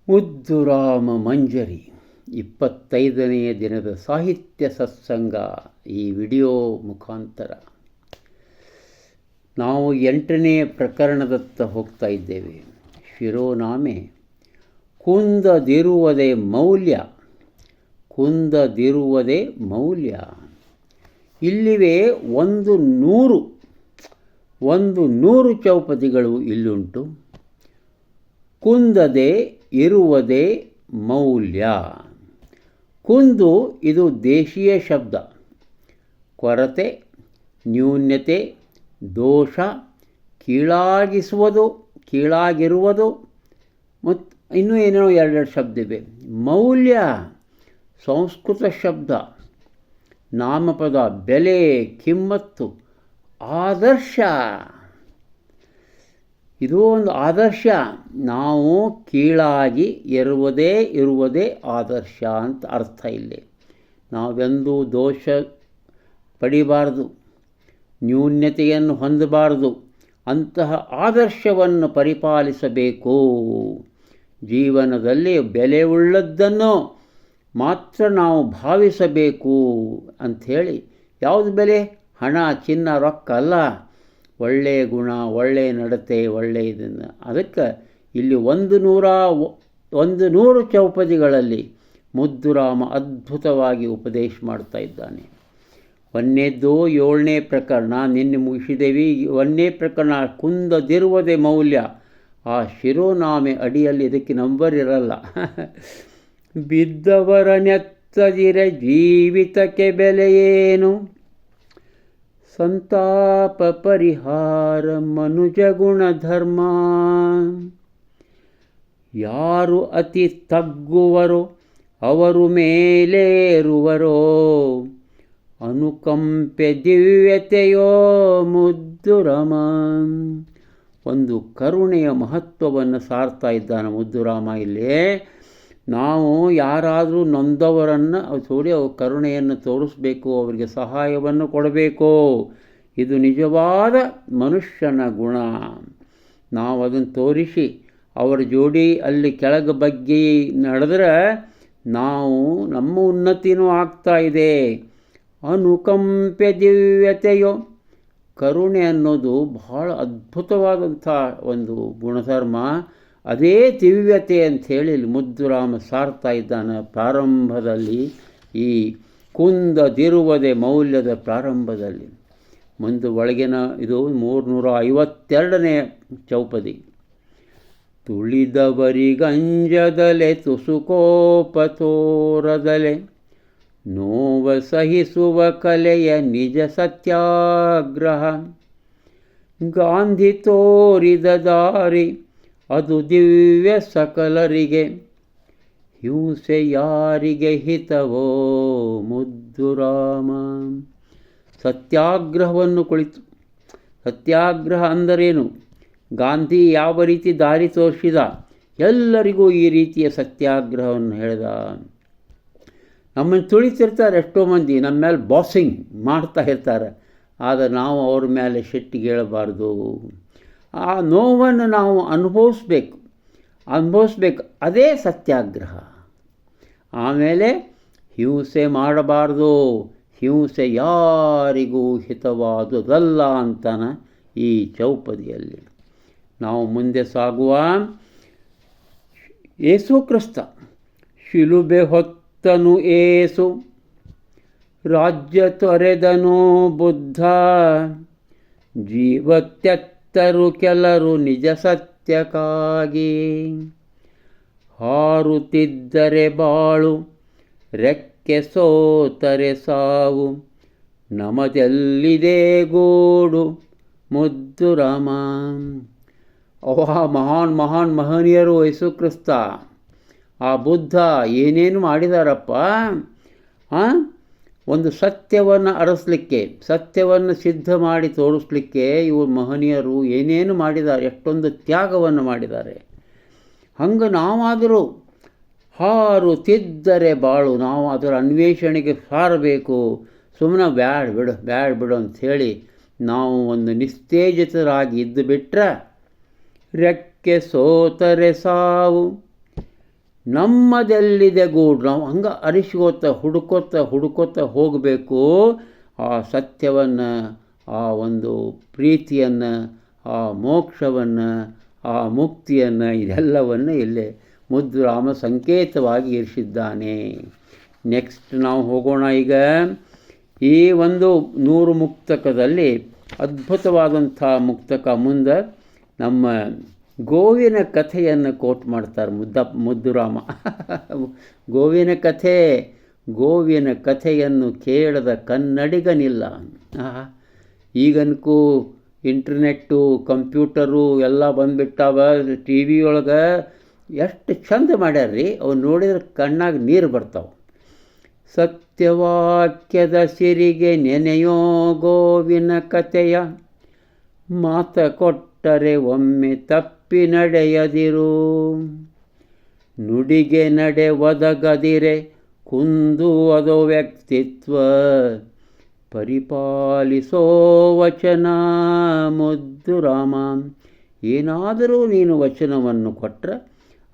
ಮುದ್ದುರಾಮ ಮಂಜರಿ 25ನೇ ದಿನದ ಸಾಹಿತ್ಯ ಸತ್ಸಂಗ. ಈ ವಿಡಿಯೋ ಮುಖಾಂತರ ನಾವು 8ನೇ ಪ್ರಕರಣದತ್ತ ಹೋಗ್ತಾ ಇದ್ದೇವೆ. ಶಿರೋನಾಮೆ ಕುಂದದಿರುವುದೇ ಮೌಲ್ಯ. ಕುಂದದಿರುವುದೇ ಮೌಲ್ಯ. ಇಲ್ಲಿವೆ 100 ಚೌಪದಿಗಳು ಇಲ್ಲುಂಟು. ಕುಂದದೆ ಇರುವುದೇ ಮೌಲ್ಯ. ಕುಂದು ಇದು ದೇಶೀಯ ಶಬ್ದ. ಕೊರತೆ, ನ್ಯೂನ್ಯತೆ, ದೋಷ, ಕೀಳಾಗಿರುವುದು ಮತ್ತು ಇನ್ನೂ ಏನೋ 2 ಶಬ್ದ ಇವೆ. ಮೌಲ್ಯ ಸಂಸ್ಕೃತ ಶಬ್ದ, ನಾಮಪದ, ಬೆಲೆ, ಕಿಮ್ಮತ್ತು, ಆದರ್ಶ. ಇದು ಒಂದು ಆದರ್ಶ. ನಾವು ಕೀಳಾಗಿ ಇರುವುದೇ ಆದರ್ಶ ಅಂತ ಅರ್ಥ. ಇಲ್ಲಿ ನಾವೆಂದೂ ದೋಷ ಪಡಿಬಾರದು, ನ್ಯೂನ್ಯತೆಯನ್ನು ಹೊಂದಬಾರದು. ಅಂತಹ ಆದರ್ಶವನ್ನು ಪರಿಪಾಲಿಸಬೇಕು. ಜೀವನದಲ್ಲಿ ಬೆಲೆಯುಳ್ಳದ್ದನ್ನು ಮಾತ್ರ ನಾವು ಭಾವಿಸಬೇಕು ಅಂಥೇಳಿ. ಯಾವುದು ಬೆಲೆ? ಹಣ, ಚಿನ್ನ, ರೊಕ್ಕ ಅಲ್ಲ. ಒಳ್ಳೆಯ ಗುಣ, ಒಳ್ಳೆಯ ನಡತೆ, ಒಳ್ಳೆಯದನ್ನು. ಅದಕ್ಕೆ ಇಲ್ಲಿ 100 ಚೌಪದಿಗಳಲ್ಲಿ ಮುದ್ದುರಾಮ ಅದ್ಭುತವಾಗಿ ಉಪದೇಶ ಮಾಡ್ತಾ ಇದ್ದಾನೆ. 1ನೇದ್ದು 7ನೇ ಪ್ರಕರಣ ನಿನ್ನೆ ಮುಗಿಸಿದ್ದೇವೆ. 1ನೇ ಪ್ರಕರಣ ಕುಂದದಿರುವುದೇ ಮೌಲ್ಯ. ಆ ಶಿರೋನಾಮೆ ಅಡಿಯಲ್ಲಿ ಇದಕ್ಕೆ ನಂಬರ್ ಇರಲ್ಲ. ಬಿದ್ದವರ ನೆತ್ತದಿರೆ ಜೀವಿತಕ್ಕೆ ಬೆಲೆಯೇನು, ಸಂತಾಪ ಪರಿಹಾರ ಮನುಜ ಗುಣಧರ್ಮ. ಯಾರು ಅತಿ ತಗ್ಗುವರೋ ಅವರು ಮೇಲೇರುವರೋ, ಅನುಕಂಪೆ ದಿವ್ಯತೆಯೋ ಮುದ್ದುರಾಮ. ಒಂದು ಕರುಣೆಯ ಮಹತ್ವವನ್ನು ಸಾರ್ತಾ ಇದ್ದಾನೆ ಮುದ್ದುರಾಮ ಇಲ್ಲಿ. ನಾವು ಯಾರಾದರೂ ನೊಂದವರನ್ನು ಕರುಣೆಯನ್ನು ತೋರಿಸಬೇಕು, ಅವರಿಗೆ ಸಹಾಯವನ್ನು ಕೊಡಬೇಕು. ಇದು ನಿಜವಾದ ಮನುಷ್ಯನ ಗುಣ. ನಾವು ಅದನ್ನು ತೋರಿಸಿ ಅವರ ಜೋಡಿ ಅಲ್ಲಿ ಕೆಳಗೆ ಬಗ್ಗೆ ನಡೆದ್ರೆ ನಮ್ಮ ಉನ್ನತಿನೂ ಆಗ್ತಾ ಇದೆ. ಅನುಕಂಪೆ ದಿವ್ಯತೆಯೋ, ಕರುಣೆ ಅನ್ನೋದು ಬಹಳ ಅದ್ಭುತವಾದಂಥ ಒಂದು ಗುಣಧರ್ಮ. ಅದೇ ದಿವ್ಯತೆ ಅಂಥೇಳಿ ಇಲ್ಲಿ ಮುದ್ದುರಾಮ ಸಾರ್ತಾ ಇದ್ದಾನೆ ಪ್ರಾರಂಭದಲ್ಲಿ. ಈ ಕುಂದದಿರುವುದೇ ಮೌಲ್ಯದ ಪ್ರಾರಂಭದಲ್ಲಿ. ಮುಂದೆ ಒಳಗಿನ ಇದು 352ನೇ ಚೌಪದಿ. ತುಳಿದವರಿಗಂಜದಲೆ ತುಸುಕೋಪ ತೋರದಲೆ, ನೋವ ಸಹಿಸುವ ಕಲೆಯ ನಿಜ ಸತ್ಯಾಗ್ರಹ. ಗಾಂಧಿ ತೋರಿದ ದಾರಿ ಅದು ದಿವ್ಯ ಸಕಲರಿಗೆ, ಹಿಂಸೆ ಯಾರಿಗೆ ಹಿತವೋ ಮುದ್ದುರಾಮ. ಸತ್ಯಾಗ್ರಹವನ್ನು ಕುಳಿತು. ಸತ್ಯಾಗ್ರಹ ಅಂದರೇನು? ಗಾಂಧಿ ಯಾವ ರೀತಿ ದಾರಿ ತೋರಿಸಿದ, ಎಲ್ಲರಿಗೂ ಈ ರೀತಿಯ ಸತ್ಯಾಗ್ರಹವನ್ನು ಹೇಳಿದ. ನಮ್ಮನ್ನು ತುಳಿತಿರ್ತಾರೆ ಎಷ್ಟೋ ಮಂದಿ, ನಮ್ಮ ಮೇಲೆ ಬಾಸಿಂಗ್ ಮಾಡ್ತಾ ಇರ್ತಾರೆ. ಆದರೆ ನಾವು ಅವ್ರ ಮೇಲೆ ಸಿಟ್ಟಿಗೇಳಬಾರ್ದು. ಆ ನೋವನ್ನು ನಾವು ಅನುಭವಿಸ್ಬೇಕು. ಅದೇ ಸತ್ಯಾಗ್ರಹ. ಆಮೇಲೆ ಹಿಂಸೆ ಮಾಡಬಾರ್ದು. ಹಿಂಸೆ ಯಾರಿಗೂ ಹಿತವಾದುದಲ್ಲ ಅಂತಾನೆ ಈ ಚೌಪದಿಯಲ್ಲಿ. ನಾವು ಮುಂದೆ ಸಾಗುವ. ಯೇಸು ಕ್ರಿಸ್ತ ಶಿಲುಬೆ ಹೊತ್ತನು ಏಸು, ರಾಜ್ಯ ತೊರೆದನು ಬುದ್ಧ. ಜೀವತ್ಯತ್ತರು ಕೆಲರು ನಿಜ ಸತ್ಯಕ್ಕಾಗಿ, ಹಾರುತ್ತಿದ್ದರೆ ಬಾಳು ರೆಕ್ಕೆ ಸೋತರೆ ಸಾವು, ನಮದೆಲ್ಲಿದೆ ಗೂಡು ಮುದ್ದುರಾಮ. ಮಹನೀಯರು ಯೇಸು ಕ್ರಿಸ್ತ, ಆ ಬುದ್ಧ ಏನೇನು ಮಾಡಿದಾರಪ್ಪ. ಒಂದು ಸತ್ಯವನ್ನು ಅರಸಲಿಕ್ಕೆ, ಸತ್ಯವನ್ನು ಸಿದ್ಧ ಮಾಡಿ ತೋರಿಸ್ಲಿಕ್ಕೆ ಇವರು ಮಹನೀಯರು ಏನೇನು ಮಾಡಿದ್ದಾರೆ, ಎಷ್ಟೊಂದು ತ್ಯಾಗವನ್ನು ಮಾಡಿದ್ದಾರೆ. ಹಂಗೆ ನಾವಾದರೂ ಹಾರುತ್ತಿದ್ದರೆ ಬಾಳು, ನಾವು ಅದರ ಅನ್ವೇಷಣೆಗೆ ಸಾರಬೇಕು. ಸುಮ್ಮನೆ ಬ್ಯಾಡ್ ಬಿಡು ಅಂಥೇಳಿ ನಾವು ಒಂದು ನಿಸ್ತೇಜಿತರಾಗಿ ಇದ್ದು ಬಿಟ್ಟರೆ ರೆಕ್ಕೆ ಸೋತರೆ ಸಾವು. ನಮ್ಮದೆಲ್ಲಿದೆ ಗೂಡು, ನಾವು ಹಂಗೆ ಹುಡುಕೋತ ಹೋಗಬೇಕು ಆ ಸತ್ಯವನ್ನು, ಆ ಒಂದು ಪ್ರೀತಿಯನ್ನು, ಆ ಮೋಕ್ಷವನ್ನು, ಆ ಮುಕ್ತಿಯನ್ನು, ಇದೆಲ್ಲವನ್ನು ಇಲ್ಲೇ ಮುದ್ದುರಾಮ ಸಂಕೇತವಾಗಿ ಇರಿಸಿದ್ದಾನೆ. ನೆಕ್ಸ್ಟ್ ನಾವು ಹೋಗೋಣ. ಈಗ ಈ ಒಂದು 100 ಮುಕ್ತಕದಲ್ಲಿ ಅದ್ಭುತವಾದಂಥ ಮುಕ್ತಕ ಮುಂದೆ ನಮ್ಮ ಗೋವಿನ ಕಥೆಯನ್ನು ಕೋಟ್ ಮಾಡ್ತಾರೆ ಮುದ್ದುರಾಮ. ಗೋವಿನ ಕಥೆಯನ್ನು ಕೇಳದ ಕನ್ನಡಿಗನಿಲ್ಲ. ಈಗನ್ಕೂ ಇಂಟರ್ನೆಟ್ಟು, ಕಂಪ್ಯೂಟರು ಎಲ್ಲ ಬಂದುಬಿಟ್ಟಾವ. ಟಿ ವಿ ಒಳಗೆ ಎಷ್ಟು ಚಂದ ಮಾಡ್ಯಾರ್ರಿ, ಅವು ನೋಡಿದ್ರೆ ಕಣ್ಣಾಗ ನೀರು ಬರ್ತಾವೆ. ಸತ್ಯವಾಕ್ಯದ ಸಿರಿಗೆ ನೆನೆಯೋ ಗೋವಿನ ಕಥೆಯ, ಮಾತ ಕೊಟ್ಟರೆ ಒಮ್ಮೆ ತಪ್ಪಿ ನಡೆಯದಿರು. ನುಡಿಗೆ ನಡೆ ಒದಗದಿರೆ ಕುಂದುವದೋ ವ್ಯಕ್ತಿತ್ವ, ಪರಿಪಾಲಿಸೋ ವಚನ ಮುದ್ದುರಾಮ. ಏನಾದರೂ ನೀನು ವಚನವನ್ನು ಕೊಟ್ಟರೆ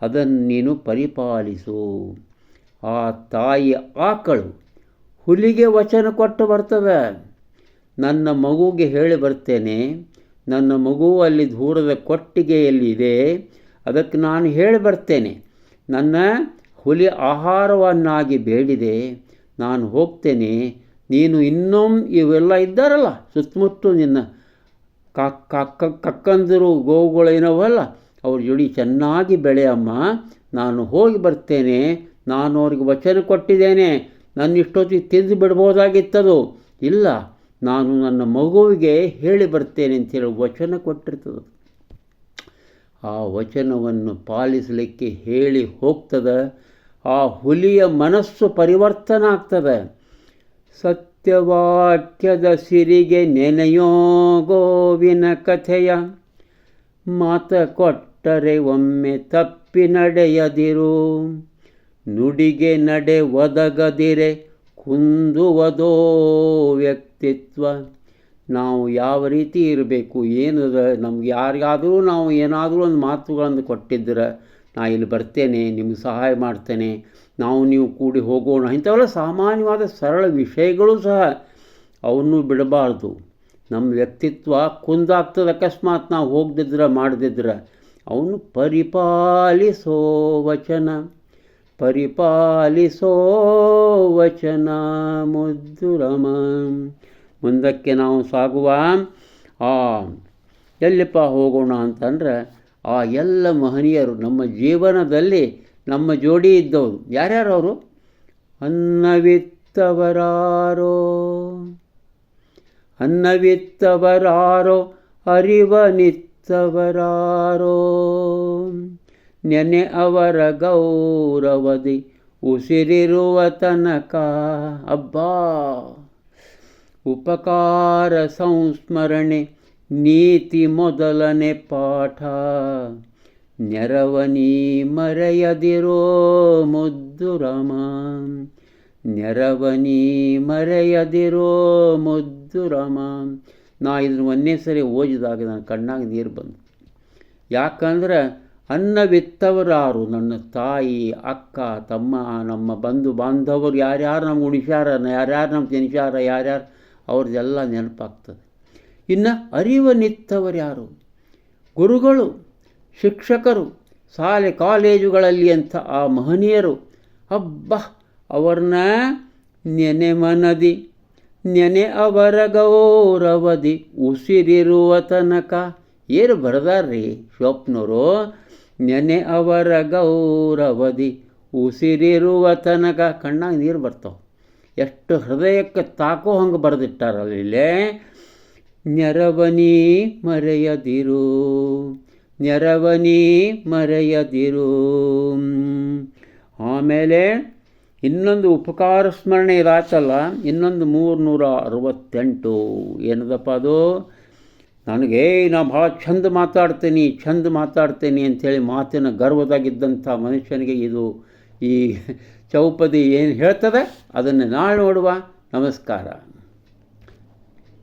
ಅದನ್ನು ನೀನು ಪರಿಪಾಲಿಸು. ಆ ತಾಯಿ ಆಕಳು ಹುಲಿಗೆ ವಚನ ಕೊಟ್ಟು ಬರ್ತವೆ. ನನ್ನ ಮಗುಗೆ ಹೇಳಿ ಬರ್ತೇನೆ, ನನ್ನ ಮಗು ಅಲ್ಲಿ ದೂರದ ಕೊಟ್ಟಿಗೆಯಲ್ಲಿದೆ, ಅದಕ್ಕೆ ನಾನು ಹೇಳಿ ಬರ್ತೇನೆ, ನನ್ನ ಹುಲಿ ಆಹಾರವನ್ನಾಗಿ ಬೇಡಿದೆ, ನಾನು ಹೋಗ್ತೇನೆ, ನೀನು ಇನ್ನೊಮ್ಮೆ ಇವೆಲ್ಲ ಇದ್ದಾರಲ್ಲ ಸುತ್ತಮುತ್ತ ನಿನ್ನ ಕಕ್ಕಂದರು ಗೋವುಗಳೇನವಲ್ಲ, ಅವ್ರ ಜೋಡಿ ಚೆನ್ನಾಗಿ ಬೆಳೆಯಮ್ಮ, ನಾನು ಹೋಗಿ ಬರ್ತೇನೆ, ನಾನು ಅವ್ರಿಗೆ ವಚನ ಕೊಟ್ಟಿದ್ದೇನೆ, ನನ್ನ ಇಷ್ಟೊತ್ತಿಗೆ ತಿಂದು ಬಿಡ್ಬೋದಾಗಿತ್ತದು, ಇಲ್ಲ ನಾನು ನನ್ನ ಮಗುವಿಗೆ ಹೇಳಿ ಬರ್ತೇನೆ ಅಂತೇಳಿ ವಚನ ಕೊಟ್ಟಿರ್ತದೆ. ಆ ವಚನವನ್ನು ಪಾಲಿಸಲಿಕ್ಕೆ ಹೇಳಿ ಹೋಗ್ತದೆ. ಆ ಹುಲಿಯ ಮನಸ್ಸು ಪರಿವರ್ತನೆ ಆಗ್ತದೆ. ಸತ್ಯವಾಕ್ಯದ ಸಿರಿಗೆ ನೆನೆಯೋ ಗೋವಿನ ಕಥೆಯ, ಮಾತ ಕೊಟ್ಟರೆ ಒಮ್ಮೆ ತಪ್ಪಿ ನಡೆಯದಿರು. ನುಡಿಗೆ ನಡೆ ಒದಗದಿರೆ ಕುಂದುವದೋ ವ್ಯಕ್ತಿತ್ವ. ನಾವು ಯಾವ ರೀತಿ ಇರಬೇಕು, ಏನದ, ನಮ್ಗೆ ಯಾರಿಗಾದರೂ ನಾವು ಏನಾದರೂ ಒಂದು ಮಾತುಗಳನ್ನು ಕೊಟ್ಟಿದ್ರೆ, ನಾ ಇಲ್ಲಿ ಬರ್ತೇನೆ, ನಿಮ್ಗೆ ಸಹಾಯ ಮಾಡ್ತೇನೆ, ನೀವು ಕೂಡಿ ಹೋಗೋಣ, ಇಂಥವೆಲ್ಲ ಸಾಮಾನ್ಯವಾದ ಸರಳ ವಿಷಯಗಳು ಸಹ ಅವನ್ನು ಬಿಡಬಾರ್ದು. ನಮ್ಮ ವ್ಯಕ್ತಿತ್ವ ಕುಂದಾಗ್ತದೆ ಅಕಸ್ಮಾತ್ ನಾವು ಹೋಗದಿದ್ರೆ ಮಾಡದಿದ್ರೆ. ಅವನು ಪರಿಪಾಲಿಸೋ ವಚನ ಮುದ್ದುರಾಮ. ಮುಂದಕ್ಕೆ ನಾವು ಸಾಗುವ. ಎಲ್ಲಿಪ್ಪ ಹೋಗೋಣ ಅಂತಂದ್ರೆ, ಆ ಎಲ್ಲ ಮಹನೀಯರು ನಮ್ಮ ಜೀವನದಲ್ಲಿ ನಮ್ಮ ಜೋಡಿ ಇದ್ದವರು ಯಾರ್ಯಾರು ಅವರು? ಅನ್ನವಿತ್ತವರಾರೋ ಅರಿವನಿತ್ತವರಾರೋ, ನೆನೆ ಅವರ ಗೌರವದಿ ಉಸಿರಿರುವ ತನಕ. ಅಬ್ಬಾ, ಉಪಕಾರ ಸಂಸ್ಮರಣೆ ನೀತಿ ಮೊದಲನೇ ಪಾಠ. ನೆರವನಿ ಮರೆಯದಿರೋ ಮುದ್ದುರಾಮ, ನೆರವನಿ ಮರೆಯದಿರೋ ಮುದ್ದುರಾಮ. ನಾ ಇದನ್ನು ಒಂದೇ ಸರಿ ಓದಿದಾಗ ನನ್ನ ಕಣ್ಣಾಗ ನೀರು ಬಂದು. ಯಾಕಂದ್ರೆ ಅನ್ನವಿತ್ತವರಾರು, ನನ್ನ ತಾಯಿ, ಅಕ್ಕ, ತಮ್ಮ, ನಮ್ಮ ಬಂಧು ಬಾಂಧವರು ಯಾರ್ಯಾರು ನಮ್ಗೆ ಉಣಿಸ್ಯಾರ, ಯಾರ್ಯಾರು ನಮ್ಗೆ ತಿನ್ಸ್ಯಾರ, ಯಾರ್ಯಾರು ಅವ್ರದ್ದೆಲ್ಲ ನೆನಪಾಗ್ತದೆ. ಇನ್ನು ಅರಿವನಿತ್ತವರು ಯಾರು? ಗುರುಗಳು, ಶಿಕ್ಷಕರು, ಶಾಲೆ ಕಾಲೇಜುಗಳಲ್ಲಿ ಅಂಥ ಆ ಮಹನೀಯರು. ಹಬ್ಬ, ಅವ್ರನ್ನ ನೆನೆ ಮನದಿ, ನೆನೆ ಅವರ ಗೌರವದಿ ಉಸಿರಿರುವ ತನಕ. ಏನು ಬರೆದಾರ್ರಿ ಶಿವಪ್ಪನವರು? ನೆನೆ ಅವರ ಗೌರವದಿ ಉಸಿರಿರುವ ತನಕ. ಕಣ್ಣಾಗ ನೀರು ಬರ್ತಾವೆ. ಎಷ್ಟು ಹೃದಯಕ್ಕೆ ತಾಕೋ ಹಂಗೆ ಬರೆದಿಟ್ಟಾರಲ್ಲೇ. ನೆರವನಿ ಮರೆಯದಿರು, ನೆರವನಿ ಮರೆಯದಿರು. ಆಮೇಲೆ ಇನ್ನೊಂದು ಉಪಕಾರ ಸ್ಮರಣೆ ಇದಾತಲ್ಲ, ಇನ್ನೊಂದು 368. ಏನದಪ್ಪ ಅದು? ನನಗೆ ನಾ ಭಾಳ ಚಂದ ಮಾತಾಡ್ತೇನೆ ಅಂಥೇಳಿ ಮಾತಿನ ಗರ್ವದಾಗಿದ್ದಂಥ ಮನುಷ್ಯನಿಗೆ ಇದು ಈ ಚೌಪದಿ ಏನು ಹೇಳ್ತದೆ ಅದನ್ನು ನಾಳೆ ನೋಡುವ. ನಮಸ್ಕಾರ.